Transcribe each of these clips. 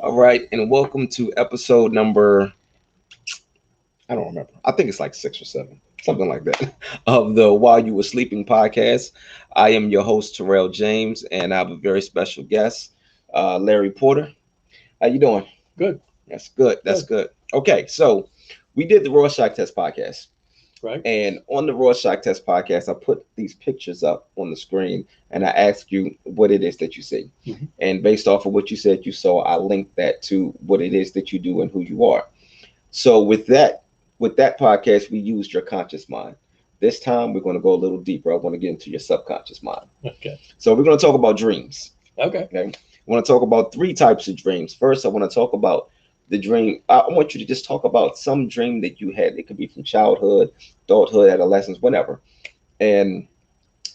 All right, and welcome to episode number, I don't remember. I think it's like six or seven, something like that, of the While You Were Sleeping podcast. I am your host, Tyrell James, and I have a very special guest, Larry Porter. How you doing? Good, That's good. That's good, good. Okay, so we did the Rorschach Test podcast. right? And on the Rorschach Test podcast, I put these pictures up on the screen and I asked you what it is that you see. hmm And based off of what you said you saw, I linked that to what it is that you do and who you are. So with that podcast, we used your conscious mind. This time we're going to go a little deeper. I want to get into your subconscious mind. Okay, So we're going to talk about dreams. okay, Okay. I want to talk about three types of dreams. First, I want to talk about the dream. I want you to just talk about some dream that you had. It could be from childhood, adulthood, adolescence, whatever. And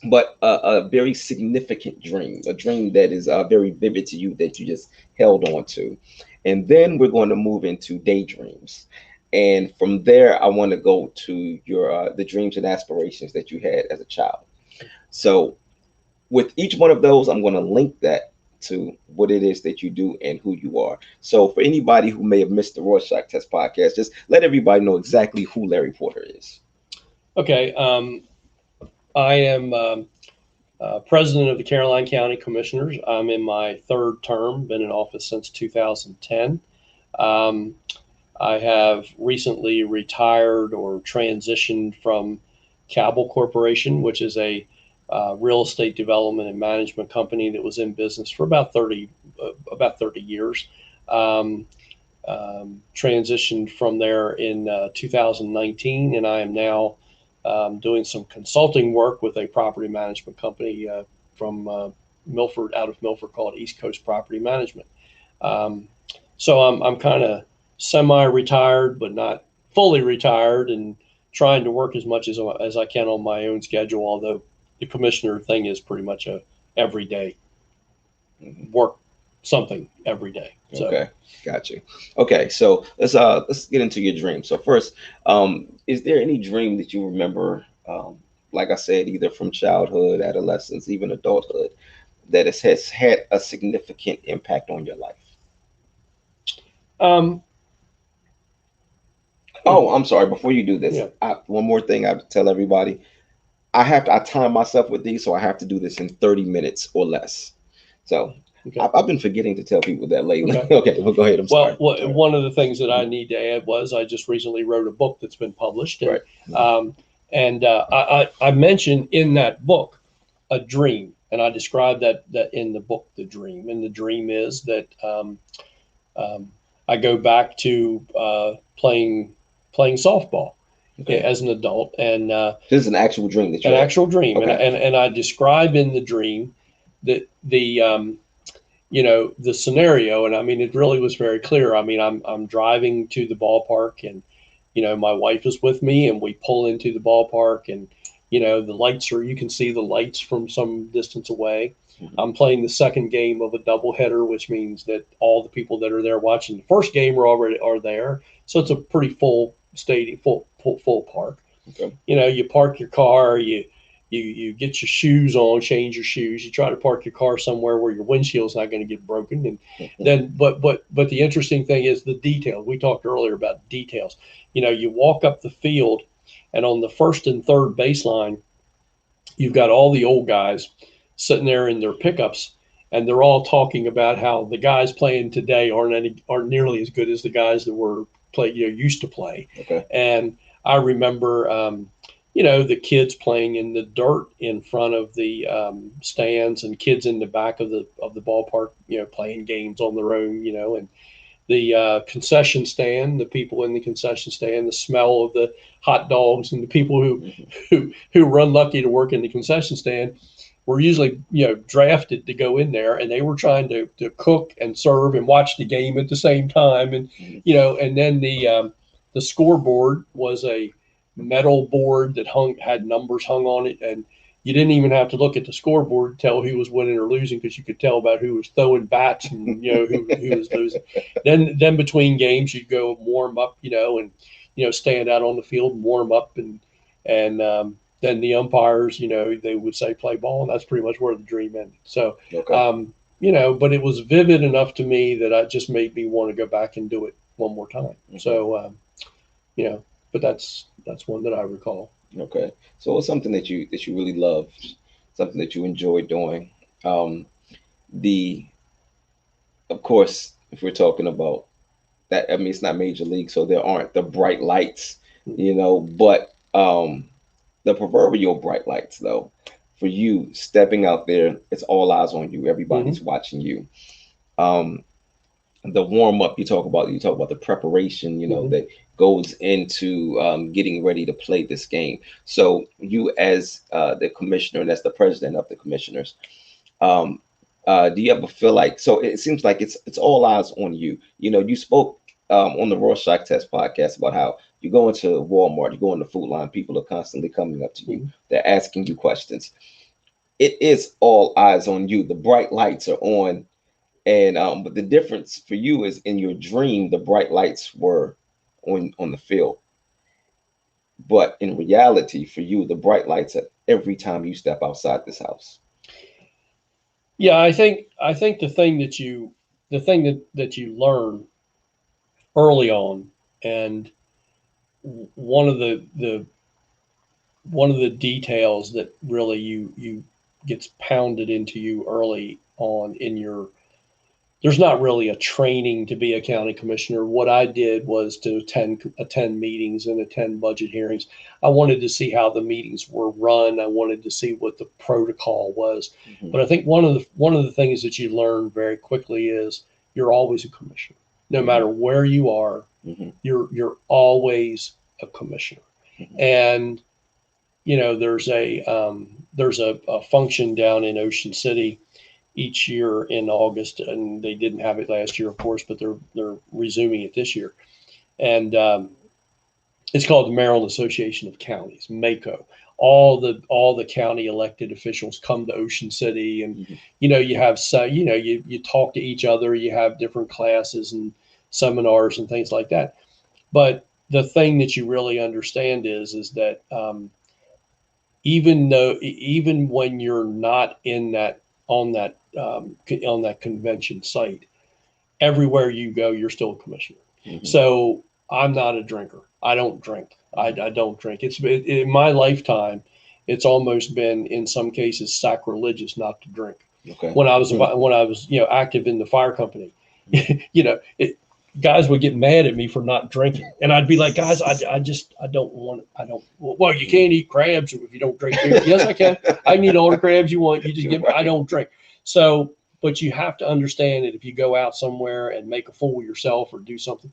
but a very significant dream, a dream that is very vivid to you that you just held on to. And then we're going to move into daydreams. And from there, I want to go to your the dreams and aspirations that you had as a child. So with each one of those, I'm going to link that to what it is that you do and who you are. So for anybody who may have missed the Rorschach Test podcast, just let everybody know exactly who Larry Porter is. okay. I am president of the Caroline County Commissioners. I'm in my third term, been in office since 2010. Um, I have recently retired or transitioned from Cabell Corporation, which is a real estate development and management company that was in business for about 30 years. Um, Transitioned from there in 2019, and I am now doing some consulting work with a property management company from Milford, out of Milford, called East Coast Property Management. Um, so I'm kind of semi-retired, but not fully retired, and trying to work as much as I can on my own schedule. Although the commissioner thing is pretty much a everyday Mhm. work, something every day. So Okay, got you. Okay, so let's get into your dream. So first, is there any dream that you remember, like I said, either from childhood, adolescence, even adulthood, that has had a significant impact on your life? um, Oh, I'm sorry. Before you do this, yeah, one more thing I have to tell everybody. I time myself with these, so I have to do this in 30 minutes or less. So okay, I've been forgetting to tell people that lately. okay. Okay, well, go ahead. I'm Well, sorry. All right. one of the things that I Mhm. need to add was I just recently wrote a book that's been published, Right. Mhm. um, and I mentioned in that book a dream, and I described that in the book, the dream, and the dream is that um, I go back to playing softball Okay. as an adult, and This is an actual dream that you an had. actual dream, and Okay. I describe in the dream that the scenario, and I mean it really was very clear. I mean I'm driving to the ballpark, and my wife is with me, and we pull into the ballpark, and the lights are, you can see the lights from some distance away. Mhm. I'm playing the second game of a doubleheader, which means that all the people that are there watching the first game are there. So it's a pretty full stadium, full park. Okay. You park your car, you get your shoes on, change your shoes. You try to park your car somewhere where your windshield's not going to get broken. And then, but the interesting thing is the details. We talked earlier about details. You walk up the field, and on the first and third baseline, you've got all the old guys sitting there in their pickups, and they're all talking about how the guys playing today aren't nearly as good as the guys that were used to play. Okay. And I remember, the kids playing in the dirt in front of the stands, and kids in the back of the ballpark, playing games on their own, and the concession stand, the people in the concession stand, the smell of the hot dogs, and the people who Mhm. who were unlucky to work in the concession stand were usually drafted to go in there, and they were trying to cook and serve and watch the game at the same time. And Mhm. and then the scoreboard was a metal board that had numbers hung on it, and you didn't even have to look at the scoreboard to tell who was winning or losing, because you could tell about who was throwing bats, and who was losing. Then between games you'd go warm up, and stand out on the field and warm up, and then the umpires, they would say play ball, and that's pretty much where the dream ended. So Okay. um, but it was vivid enough to me that it just made me want to go back and do it one more time. Mhm. So, but that's one that I recall. Okay. So it's something that you really love, something that you enjoy doing. Um, the of course, if we're talking about that, I mean it's not major league, so there aren't the bright lights, but the proverbial bright lights though, for you stepping out there, it's all eyes on you. Mm-hmm. Everybody's watching you. Um, the warm up you talk about the preparation Mm-hmm. that goes into getting ready to play this game. So you as the commissioner and as the president of the commissioners, um, do you ever feel like, so it seems like it's all eyes on you. You spoke on the Rorschach Test podcast about how you go into Walmart, you go in the food line, people are constantly coming up to you, Mm-hmm. they're asking you questions. It is all eyes on you. The bright lights are on, and but the difference for you is in your dream, the bright lights were on the field, but in reality, for you, the bright lights are every time you step outside this house. Yeah, I think the thing that you learn early on, and one of the details that really you gets pounded into you early on in your there's not really a training to be a county commissioner. What I did was to attend meetings and attend budget hearings. I wanted to see how the meetings were run. I wanted to see what the protocol was. Hmm. But I think one of the things that you learn very quickly is you're always a commissioner. No Hmm. matter where you are, Hmm. you're always a commissioner. Hmm. And there's a function down in Ocean City each year in August, and they didn't have it last year, of course, but they're resuming it this year, and it's called the Maryland Association of Counties, MACO. All the county elected officials come to Ocean City, and Hmm. you have you talk to each other, you have different classes and seminars and things like that. But the thing that you really understand is that even when you're not in that on that on that convention site, everywhere you go, you're still a commissioner. Hmm. So I'm not a drinker. I don't drink. I don't drink. In my lifetime, it's almost been in some cases sacrilegious not to drink. Okay. When I was active in the fire company, guys would get mad at me for not drinking, and I'd be like, guys, I don't want it. I don't. Well, you can't eat crabs if you don't drink beer. Yes, I can. I can eat all the crabs you want. You just give me. I don't drink. So, but you have to understand that if you go out somewhere and make a fool of yourself or do something,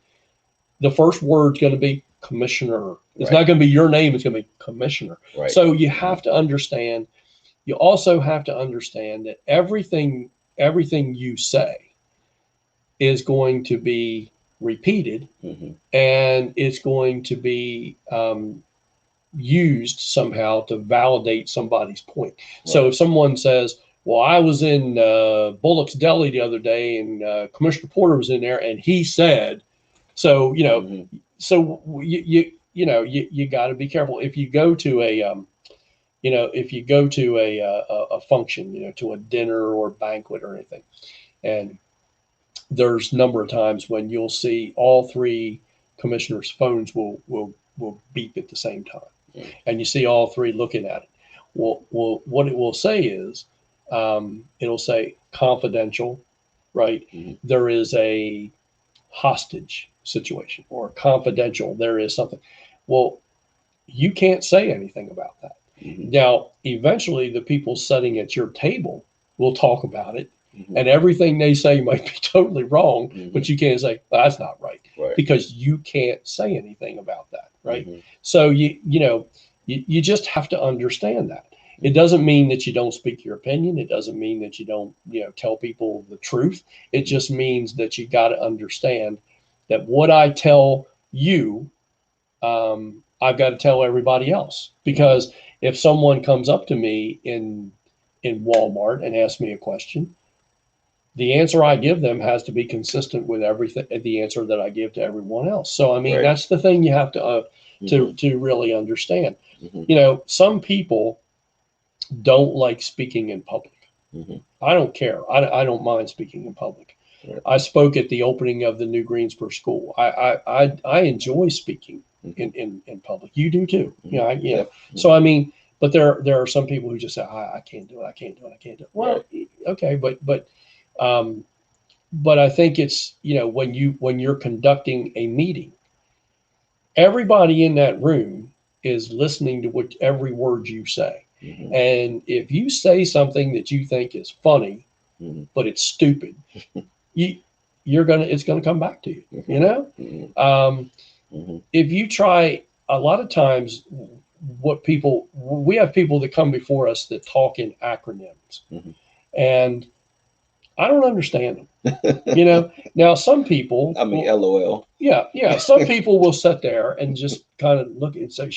the first word's going to be commissioner. It's Right. not going to be your name. It's going to be commissioner. Right. So you have to understand. You also have to understand that everything you say is going to be repeated, Hmm. and it's going to be used somehow to validate somebody's point. So Right. if someone says, well, I was in Bullock's Deli the other day, and Commissioner Porter was in there, and he said, so Hmm. you got to be careful if you go to a function, to a dinner or banquet or anything, and there's a number of times when you'll see all three commissioners' phones will beep at the same time, and you see all three looking at it. Well, what it will say is, it'll say confidential, right? Hmm. There is a hostage situation, or confidential. There is something. Well, you can't say anything about that. Hmm. Now, eventually, the people sitting at your table will talk about it, Hmm. and everything they say might be totally wrong, Hmm. but you can't say that's not right, Right. because you can't say anything about that, right? Hmm. So you just have to understand that. It Hmm. doesn't mean that you don't speak your opinion. It doesn't mean that you don't tell people the truth. It Hmm. just means that you got to understand that what I tell you, I've got to tell everybody else. Hmm. Because if someone comes up to me in Walmart and asks me a question, the answer I give them has to be consistent with everything, the answer that I give to everyone else. So I mean, Right. that's the thing you have to Hmm. to really understand. Hmm. Some people don't like speaking in public. Mm-hmm. I don't care. I don't mind speaking in public. Right. I spoke at the opening of the new Greensboro school. I enjoy speaking in public. You do too. Mm-hmm. You know. Yep. So I mean, but there are some people who just say I can't do it. I can't do it. I can't do it. Well, Right. okay, um, but I think it's when you're conducting a meeting, everybody in that room is listening to what every word you say. Mm-hmm. And if you say something that you think is funny, Mm-hmm. but it's stupid, you it's gonna come back to you. You know, Mm-hmm. um, Mm-hmm. if you try, a lot of times, we have people that come before us that talk in acronyms, Mm-hmm. and I don't understand them. Now some people I mean, will, LOL. yeah, some people will sit there and just kind of look and say,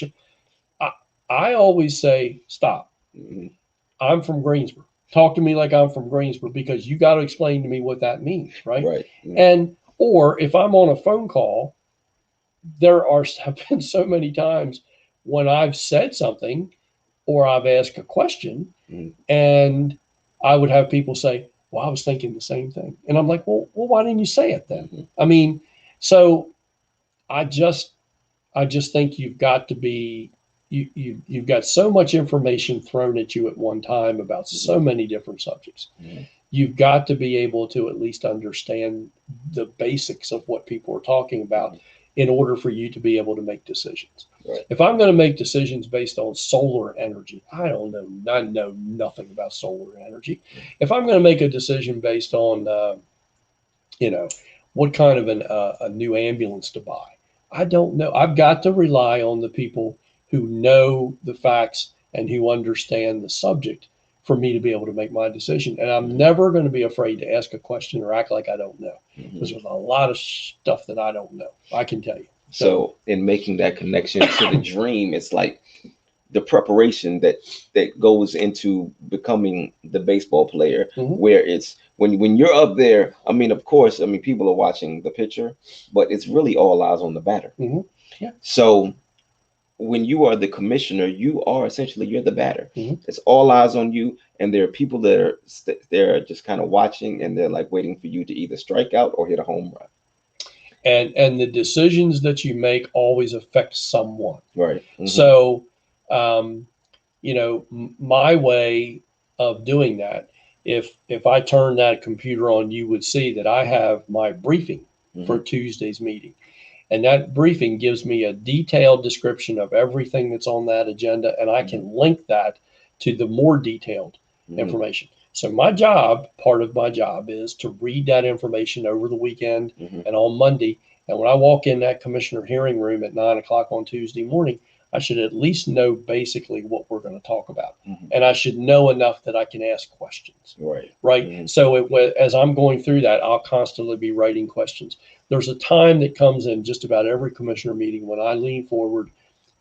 I, I always say, stop. Mm-hmm. I'm from Greensboro. Talk to me like I'm from Greensboro because you got to explain to me what that means, right? Right. Mm-hmm. And or if I'm on a phone call, have been so many times when I've said something or I've asked a question, Mm-hmm. and I would have people say, "Well, I was thinking the same thing," and I'm like, "Well, why didn't you say it then?" Mm-hmm. I mean, so I just I just think you've got to be you've got so much information thrown at you at one time about so many different subjects. Mm-hmm. You've got to be able to at least understand the basics of what people are talking about Mm-hmm. in order for you to be able to make decisions. Right. If I'm going to make decisions based on solar energy, I know nothing about solar energy. If I'm going to make a decision based on you know, what kind of a new ambulance to buy. I don't know. I've got to rely on the people who know the facts and who understand the subject for me to be able to make my decision. And I'm Mm-hmm. never going to be afraid to ask a question or act like I don't know because Mm-hmm. there's a lot of stuff that I don't know. I can tell you. So, in making that connection to the dream, it's like the preparation that goes into becoming the baseball player, Mhm. where it's when you're up there. I mean, of course, I mean people are watching the pitcher, but it's really all eyes on the batter. Mhm. Yeah. So when you are the commissioner, you are essentially you're the batter. Mhm. It's all eyes on you, and there are people that are they're just kind of watching, and they're like waiting for you to either strike out or hit a home run. And the decisions that you make always affect someone. Right. Mm-hmm. So, um, my way of doing that, if I turn that computer on, you would see that I have my briefing Mm-hmm. for Tuesday's meeting. And that briefing gives me a detailed description of everything that's on that agenda, and I Mm-hmm. can link that to the more detailed Mm-hmm. information. So part of my job is to read that information over the weekend Mm-hmm. and on Monday. And when I walk in that commissioner hearing room at 9 o'clock on Tuesday morning, I should at least know basically what we're going to talk about. Mm-hmm. And I should know enough that I can ask questions. Right. Right. Mm-hmm. So as I'm going through that, I'll constantly be writing questions. There's a time that comes in just about every commissioner meeting when I lean forward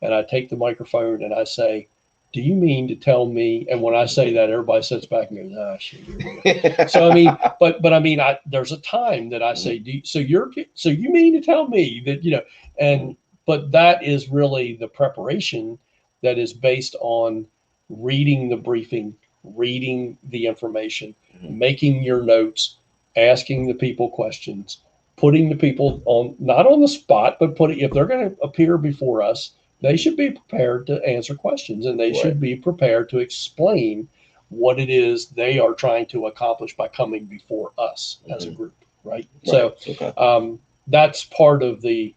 and I take the microphone and I say, "Do you mean to tell me?" And when I say that, everybody sits back and goes, "Ah, shit." So I mean, but I mean, there's a time that I say, so you mean to tell me that and but that is really the preparation that is based on reading the briefing, reading the information, Mm-hmm. making your notes, asking the people questions, putting the people on not on the spot, but if they're going to appear before us, they should be prepared to answer questions and they Right. should be prepared to explain what it is they are trying to accomplish by coming before us as a Mm-hmm. group, right? Right. So Okay. that's part of the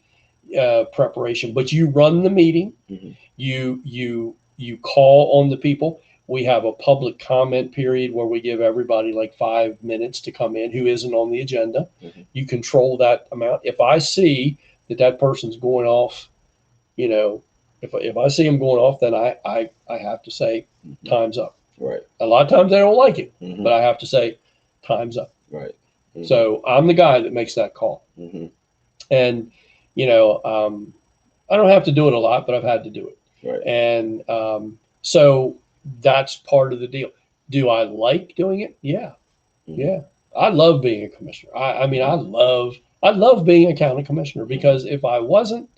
preparation. But you run the meeting, Mm-hmm. you call on the people. We have a public comment period where we give everybody like 5 minutes to come in who isn't on the agenda. Mm-hmm. You control that amount. If I see that person's going off, you know, if I see them going off, then I have to say Mm-hmm. time's up. Right. A lot of times they don't like it, Mm-hmm. but I have to say time's up. Right. Mm-hmm. So I'm the guy that makes that call. Mm-hmm. And you know, I don't have to do it a lot, but I've had to do it. Right. And so that's part of the deal. Do I like doing it? Yeah, Mm-hmm. yeah. I love being a commissioner. I mean, Mm-hmm. I love being a county commissioner because if I wasn't,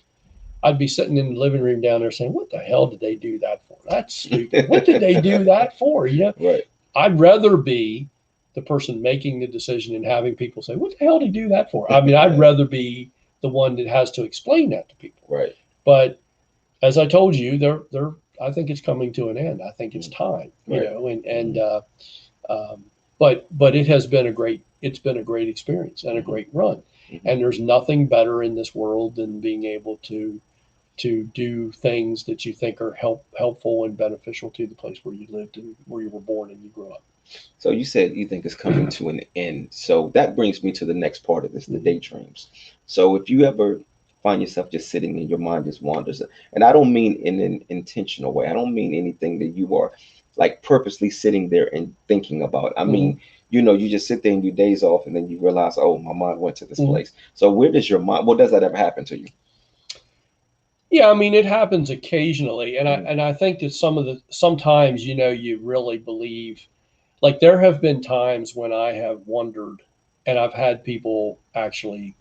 I'd be sitting in the living room down there saying, "What the hell did they do that for? That's stupid. What did they do that for?" Right. I'd rather be the person making the decision and having people say, "What the hell did he do that for?" I mean, I'd rather be the one that has to explain that to people. Right. But as I told you, they're I think it's coming to an end. I think it's time, Right. and but it has been a great experience and a great run. And there's nothing better in this world than being able to do things that you think are helpful and beneficial to the place where you lived and where you were born and you grew up. So you said you think it's coming to an end. So that brings me to the next part of this, the daydreams. So if you ever find yourself just sitting and your mind just wanders, and I don't mean in an intentional way. I don't mean anything that you are like purposely sitting there and thinking about. I mean, you just sit there and you days off and then you realize, oh, my mind went to this place. So where does your mind, what does that ever happen to you? Yeah, I mean it happens occasionally, and I think that sometimes you really believe. Like there have been times when I have wondered, and I've had people actually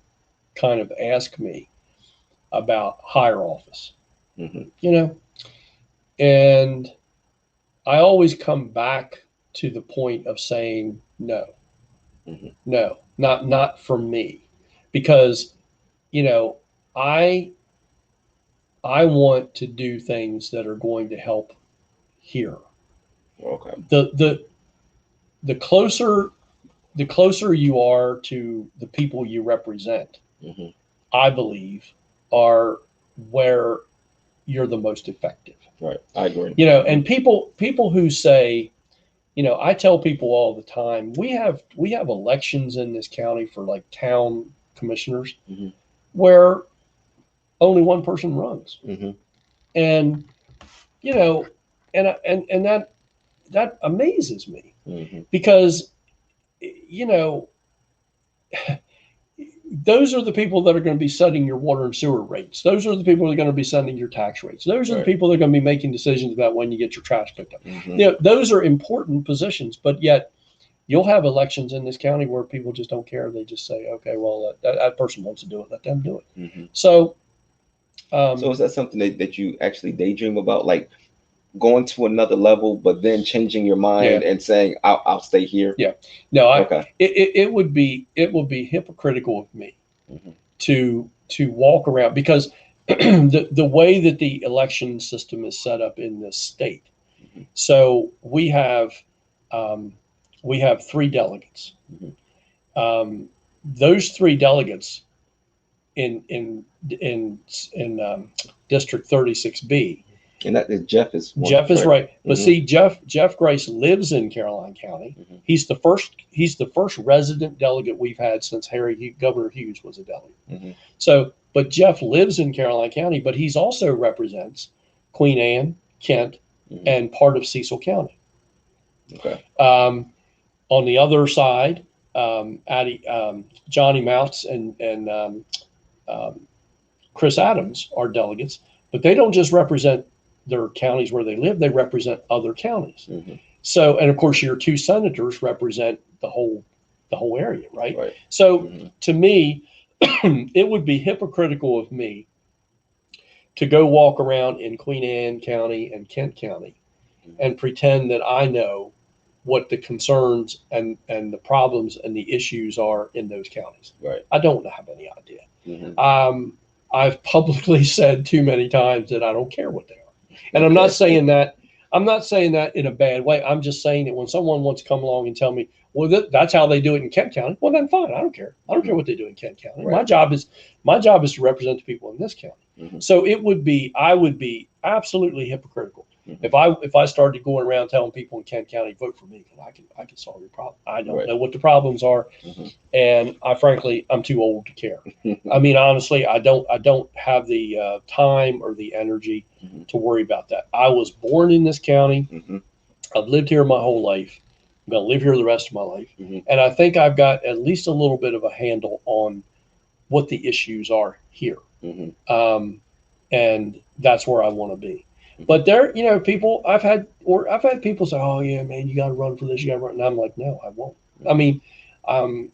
kind of ask me about higher office, Mm-hmm. you know, and I always come back to the point of saying no, Mm-hmm. no, not for me, because you know I I want to do things that are going to help here. Okay. The the closer the closer you are to the people you represent, Mm-hmm. I believe, are where you're the most effective. Right. I agree. And people who say, I tell people all the time, we have elections in this county for like town commissioners Mm-hmm. where only one person runs. Mm-hmm. And you know, and that amazes me Mm-hmm. because you know those are the people that are going to be setting your water and sewer rates. Those are the people that are going to be setting your tax rates. Those are the Right. people that are going to be making decisions about when you get your trash picked up. Mm-hmm. Those are important positions, but yet you'll have elections in this county where people just don't care. They just say, okay, well, that person wants to do it. Let them do it. Mm-hmm. So, So is that something that you actually daydream about, like going to another level, but then changing your yeah, mind and saying, I'll stay here? yeah. No, Okay. it would be hypocritical of me Mm-hmm. to walk around because the way that the election system is set up in this state. Mm-hmm. So um, we have three delegates. Mm-hmm. Those three delegates in in in in District 36B. And that is Jeff is one, Jeff is correct? right, but Mm-hmm. see, Jeff Grace lives in Caroline County. Mm-hmm. He's the first resident delegate we've had since Governor Hughes was a delegate. Mm-hmm. So, but Jeff lives in Caroline County, but he's also represents Queen Anne, Kent, Mm-hmm. and part of Cecil County. Okay. On the other side, Johnny Mounts and um, Chris Adams are delegates, but they don't just represent their counties where they live; they represent other counties. Mm-hmm. So, and of course, your two senators represent the whole area, right? Right. So, Mm-hmm. to me, it would be hypocritical of me to go walk around in Queen Anne County and Kent County and pretend that I know what the concerns and the problems and the issues are in those counties. Right. I don't have any idea. Mm-hmm. I've publicly said too many times that I don't care what they are, and I'm not saying that. I'm not saying that in a bad way. I'm just saying that when someone wants to come along and tell me, well, that's how they do it in Kent County, well, then fine. I don't care. I don't care what they do in Kent County. Right. My job is to represent the people in this county. Mm-hmm. So I would be absolutely hypocritical Mm-hmm. if I started going around telling people in Kent County, vote for me, because I can solve your problem. I don't Right. know what the problems are, Mm-hmm. and I'm too old to care. I mean, honestly, I don't have the time or the energy Mm-hmm. to worry about that. I was born in this county. Mm-hmm. I've lived here my whole life. I'm going to live here the rest of my life, Mm-hmm. and I think I've got at least a little bit of a handle on what the issues are here. Mm-hmm. And that's where I want to be. But there, people I've had people say, "Oh yeah, man, you got to run for this, you got to run," and I'm like, "No, I won't." I mean, and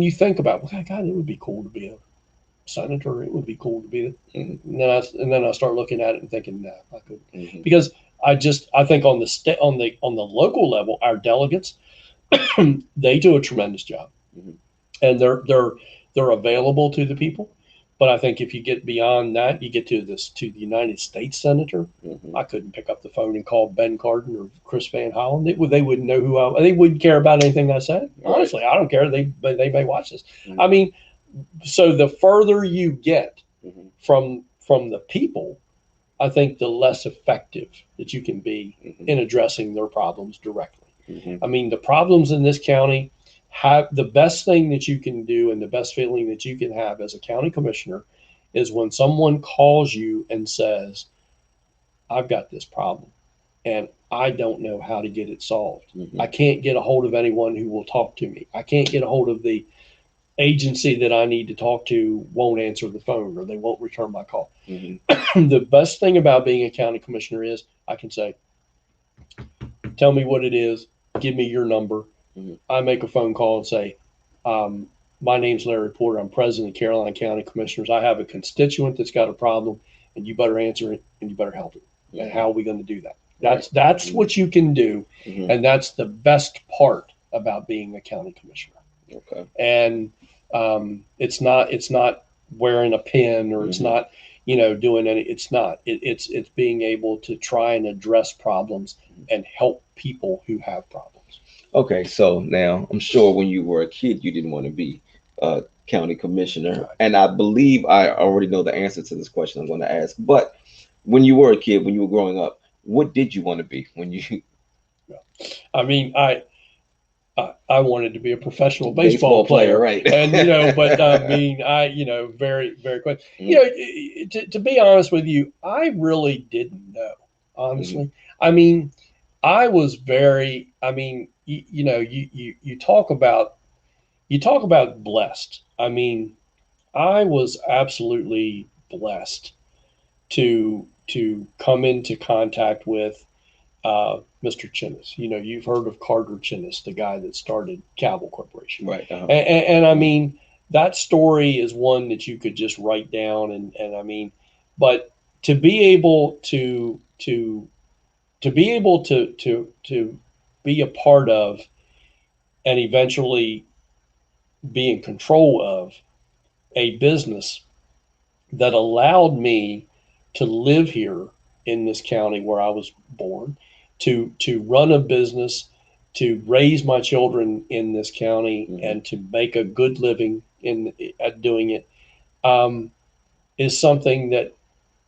you think about, well, God, it would be cool to be a senator. It would be cool to be, and then I start looking at it and thinking, no, I couldn't, Mm-hmm. because I think on the local level, our delegates, they do a tremendous job, Hmm. and they're available to the people. But I think if you get beyond that, you get to the United States senator. Hmm. I couldn't pick up the phone and call Ben Cardin or Chris Van Hollen. They wouldn't know who I. They wouldn't care about anything I said. Right. Honestly, I don't care. They may watch this. I Hmm. mean, so the further you get Hmm. from the people, I think the less effective that you can be Hmm. in addressing their problems directly. Hmm. I mean, the problems in this county have the best thing that you can do, and the best feeling that you can have as a county commissioner is when someone calls you and says, I've got this problem and I don't know how to get it solved. Hmm. I can't get a hold of anyone who will talk to me. I can't get a hold of the agency that I need to talk to, won't answer the phone or they won't return my call. Hmm. The best thing about being a county commissioner is I can say, tell me what it is, give me your number. Hmm. I make a phone call and say, um, my name's Larry Porter. I'm president of Caroline County Commissioners. I have a constituent that's got a problem, and you better answer it and you better help it. And Hmm. how are we going to do that? Right. That's Hmm. what you can do, Hmm. and that's the best part about being a county commissioner. Okay. And it's not wearing a pin, or it's Hmm. not doing any. It's not. It's being able to try and address problems and help people who have problems. Okay, so now I'm sure when you were a kid, you didn't want to be a county commissioner, Right. and I believe I already know the answer to this question I'm going to ask. But when you were a kid, when you were growing up, what did you want to be when you I mean, I wanted to be a professional baseball baseball player, player, right? and but I mean, very very quick. Hmm. To be honest with you, I really didn't know. Hmm. Honestly, I mean, I was very. I mean, you talk about blessed. I mean, I was absolutely blessed to come into contact with Mr. Chinnis. You've heard of Carter Chinnis, the guy that started Cabell Corporation. Right. Uh-huh. And I mean, that story is one that you could just write down. And I mean, but to be able to be able to be a part of and eventually be in control of a business that allowed me to live here in this county where I was born, to run a business, to raise my children in this county, Hmm. and to make a good living in at doing it, um, is something that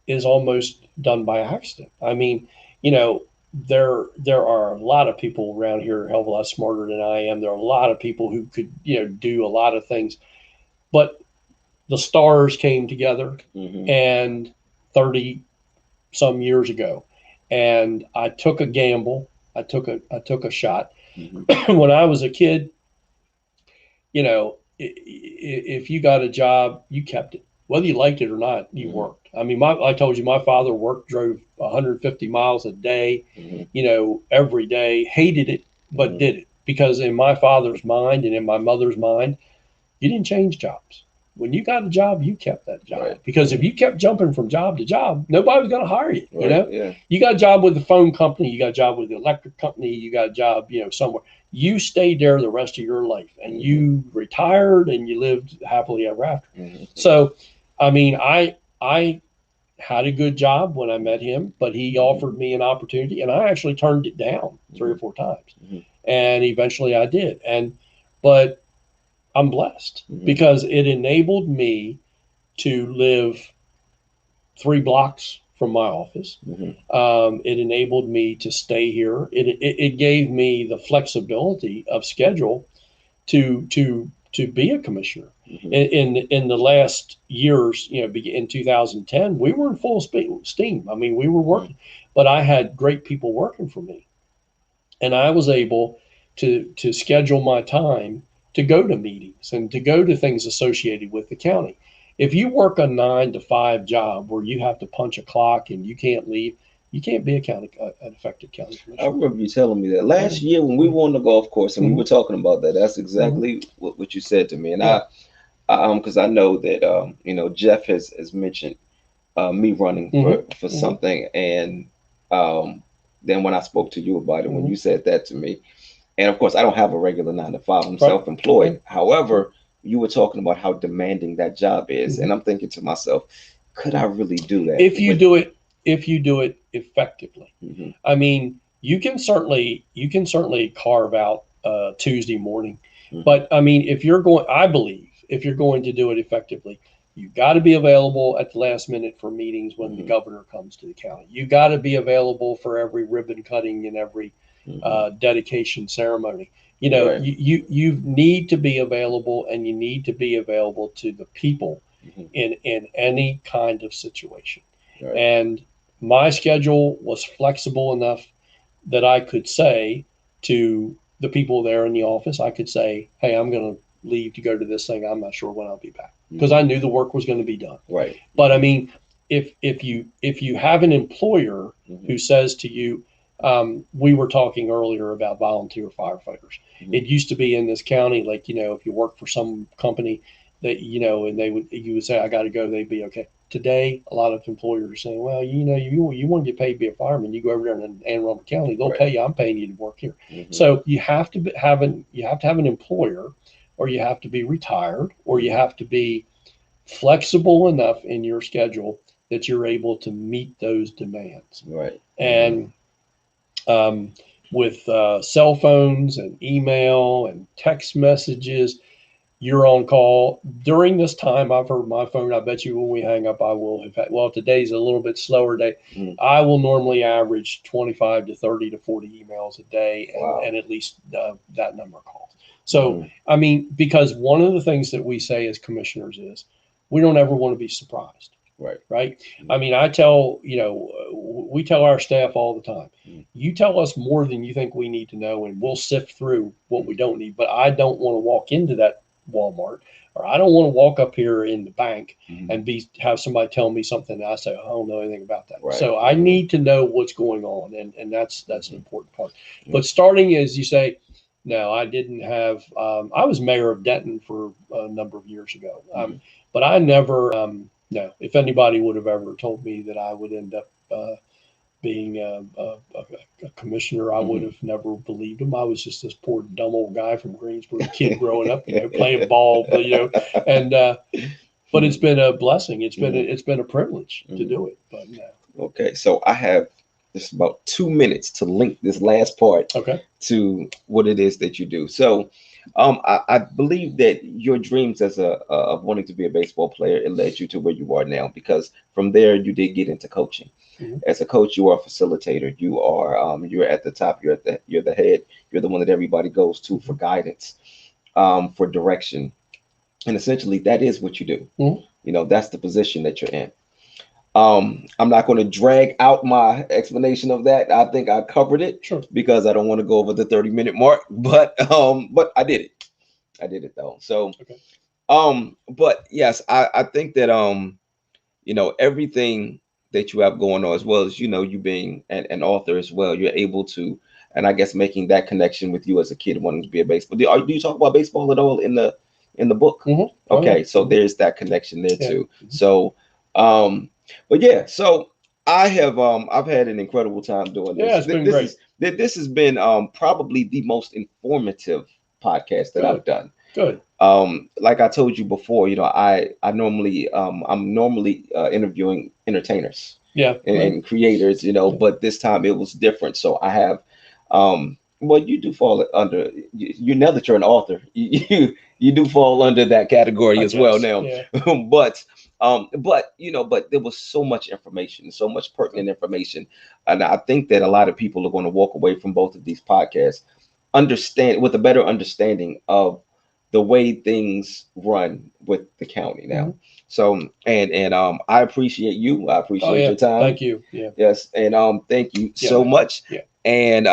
is almost done by accident. I mean, you know, there are a lot of people around here a hell of a lot smarter than I am. There are a lot of people who could do a lot of things, but the stars came together, Hmm. and 30 some years ago, and I took a gamble. I took a shot. Hmm. When I was a kid, if you got a job, you kept it. Whether you liked it or not, you Hmm. worked. I mean, I told you my father drove 150 miles a day, Hmm. every day, hated it, but Hmm. did it because in my father's mind and in my mother's mind, you didn't change jobs. When you got a job, you kept that Right. job. Because if Hmm. you kept jumping from job to job, nobody was going to hire you. Right. Yeah. You got a job with the phone company, you got a job with the electric company, you got a job, somewhere. You stayed there the rest of your life, and Hmm. you retired and you lived happily ever after. Hmm. So, I mean, I had a good job when I met him, but he Hmm. offered me an opportunity, and I actually turned it down three Hmm. or four times, Hmm. and eventually I did. But I'm blessed Hmm. because it enabled me to live 3 blocks from my office. Hmm. It enabled me to stay here. It gave me the flexibility of schedule to be a commissioner. Hmm. In the last years, in 2010, we were in full steam. I mean, we were Hmm. working, but I had great people working for me, and I was able to schedule my time to go to meetings and to go to things associated with the county. If you work a 9 to 5 job where you have to punch a clock and you can't leave, you can't be an effective county I commissioner. remember you telling me that Yeah. last year when we were on the golf course and we Mm-hmm. were talking about that. That's Mm-hmm. exactly what you said to me, and Yeah. because I know that Jeff has mentioned me running Mm-hmm. for Mm-hmm. something, and um, than when I spoke to you about it when Hmm. you said that to me. And of course, I don't have a regular 9 to 5. I'm Right. self-employed. Right. However, you were talking about how demanding that job is, Hmm. and I'm thinking to myself, could I really do that If you with? do it, if you do it effectively, Hmm. I mean, you can certainly carve out Tuesday morning, Hmm. but I mean, if you're going, I believe if you're going to do it effectively, you got to be available at the last minute for meetings when the Hmm. governor comes to the county. You got to be available for every ribbon cutting and every Hmm. dedication ceremony. Right. You need to be available, and you need to be available to the people Hmm. in any kind of situation. Right. And my schedule was flexible enough that I could say to the people there in the office, I could say, "Hey, I'm going to leave to go to this thing. I'm not sure when I'll be back," because Hmm. I knew the work was going to be done. Right. But I Hmm. mean, if you have an employer Hmm. who says to you, we were talking earlier about volunteer firefighters. Hmm. It used to be in this county, like if you work for some company that and you would say, "I got to go," they'd be okay. Today, a lot of employers are saying, "Well, you want to get paid to be a fireman, you go over there in Anne Arundel County, they'll Right. pay you. I'm paying you to work here." Hmm. So you have to have an employer, or you have to be retired, or you Hmm. have to be flexible enough in your schedule that you're able to meet those demands. Right. Hmm. And um, with cell phones and email and text messages, you're on call during this time. I've heard my phone. I bet you when we hang up, I will have had, well, today's a little bit slower day. Hmm. I will normally average 25 to 30 to 40 emails a day, and Wow. at least that number of calls. So, Hmm. I mean, because one of the things that we say as commissioners is we don't ever want to be surprised, Right. right? Hmm. I mean, we tell our staff all the time, you tell us more than you think we need to know, and we'll sift through what we don't need. But I don't want to walk into that Walmart, or I don't want to walk up here in the bank Hmm. and have somebody tell me something that I say, "Oh, I don't know anything about that." Right. So I Hmm. need to know what's going on, and that's an Hmm. important part. But starting, as you say, no, I didn't have. I was mayor of Denton for a number of years ago, Hmm. but I never. No, if anybody would have ever told me that I would end up being a commissioner, I would Hmm. have never believed him. I was just this poor dumb old guy from Greensboro, kid growing up, playing ball, and but it's been a blessing. Hmm. It's been a privilege to Hmm. do it. But no, Okay, so I have just about 2 minutes to link this last part okay, to what it is that you do. So, I believe that your dreams as of wanting to be a baseball player, it led you to where you are now, because from there you did get into coaching. mm-hmm. As a coach, you are a facilitator. You're at the top. You're the head. You're the one that everybody goes to for guidance, for direction, and essentially that is what you do. Mm-hmm. That's the position that you're in. I'm not going to drag out my explanation of that. I think I covered it Sure, because I don't want to go over the 30-minute mark. But I did it. I did it though. So okay, but yes, I think that everything that you have going on, as well as you being an author as well, you're able to, and I guess making that connection with you as a kid wanting to be a baseball. Do you talk about baseball at all in the book? mm-hmm. Oh yeah, Okay, so mm-hmm. there's that connection there Yeah, too. mm-hmm. So um but yeah, so I've had an incredible time doing Yeah, this. it's been great. This has been probably the most informative podcast that Good, I've done. good. Like I told you before, I'm normally interviewing entertainers Yeah, right. and creators, Yeah, but this time it was different. So I have, well, you do fall under, now that you're an author, you do fall under that category I as well guess. now. Yeah, But there was so much information, so much good. pertinent information, and I think that a lot of people are going to walk away from both of these podcasts understand with a better understanding of the way things run with the county now. Mm-hmm. So and I appreciate you. I Oh appreciate yeah, your time. thank you. Yeah, Yes, and thank you yeah, so man. much. Yeah. And